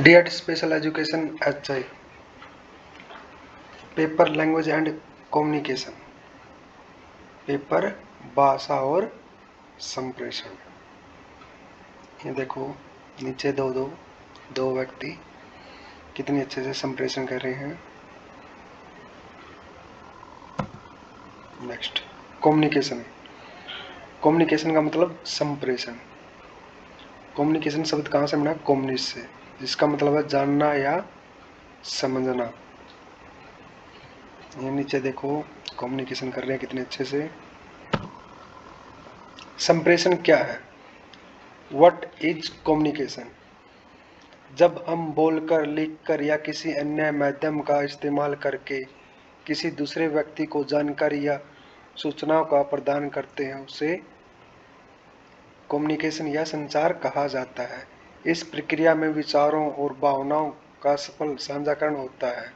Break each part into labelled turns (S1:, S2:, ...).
S1: DED special education HI paper language and communication, paper भाषा और संप्रेषण। ये देखो नीचे दो व्यक्ति कितने अच्छे से संप्रेषण कर रहे हैं। Next communication. कम्युनिकेशन का मतलब संप्रेषण। कम्युनिकेशन शब्द कहाँ से बना? कम्युनिस्ट से, जिसका मतलब है जानना या समझना। ये नीचे देखो कम्युनिकेशन कर रहे हैं कितने अच्छे से। संप्रेषण क्या है? What is communication? जब हम बोलकर, लिखकर या किसी अन्य माध्यम का इस्तेमाल करके किसी दूसरे व्यक्ति को जानकारी या सूचनाओं का प्रदान करते हैं, उसे कम्युनिकेशन या संचार कहा जाता है। इस प्रक्रिया में विचारों और भावनाओं का सफल साझाकरण होता है।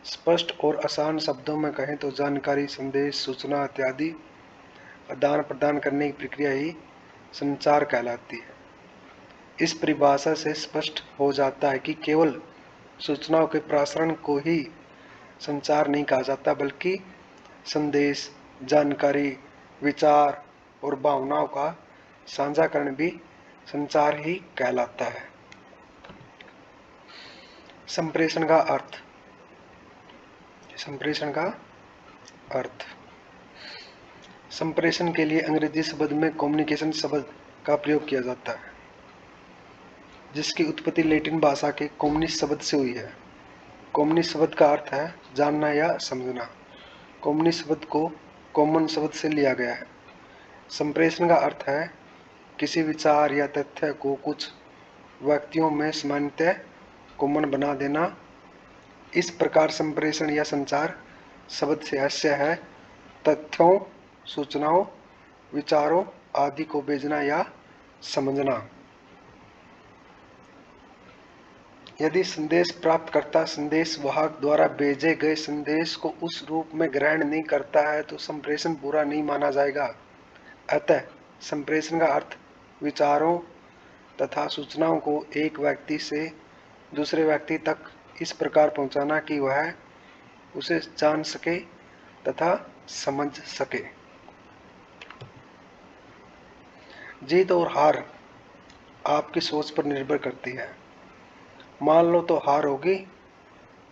S1: स्पष्ट और आसान शब्दों में कहें तो जानकारी, संदेश, सूचना इत्यादि आदान प्रदान करने की प्रक्रिया ही संचार कहलाती है। इस परिभाषा से स्पष्ट हो जाता है कि केवल सूचनाओं के प्रसारण को ही संचार नहीं कहा जाता, बल्कि संदेश, जानकारी, विचार और भावनाओं का साझाकरण भी संचार ही कहलाता है। संप्रेषण का अर्थ। संप्रेषण का अर्थ। संप्रेषण के लिए अंग्रेजी शब्द में कम्युनिकेशन शब्द का प्रयोग किया जाता है, जिसकी उत्पत्ति लैटिन भाषा के कम्युनिस शब्द से हुई है। कम्युनिस शब्द का अर्थ है जानना या समझना। कम्युनिस शब्द को कॉमन शब्द से लिया गया है। संप्रेषण का अर्थ है किसी विचार या तथ्य को कुछ व्यक्तियों में सामान्यतः कॉमन बना देना। इस प्रकार संप्रेषण या संचार शब्द से आशय है तथ्यों, सूचनाओं, विचारों आदि को भेजना या समझना। यदि संदेश प्राप्तकर्ता संदेश वाहक द्वारा भेजे गए संदेश को उस रूप में ग्रहण नहीं करता है तो संप्रेषण पूरा नहीं माना जाएगा। अतः संप्रेषण का अर्थ विचारों तथा सूचनाओं को एक व्यक्ति से दूसरे व्यक्ति तक इस प्रकार पहुंचाना कि वह उसे जान सके तथा समझ सके। जीत और हार आपकी सोच पर निर्भर करती है। मान लो तो हार होगी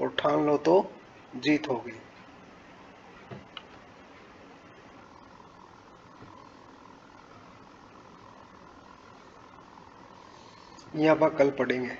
S1: और ठान लो तो जीत होगी। यह आप कल पढ़ेंगे।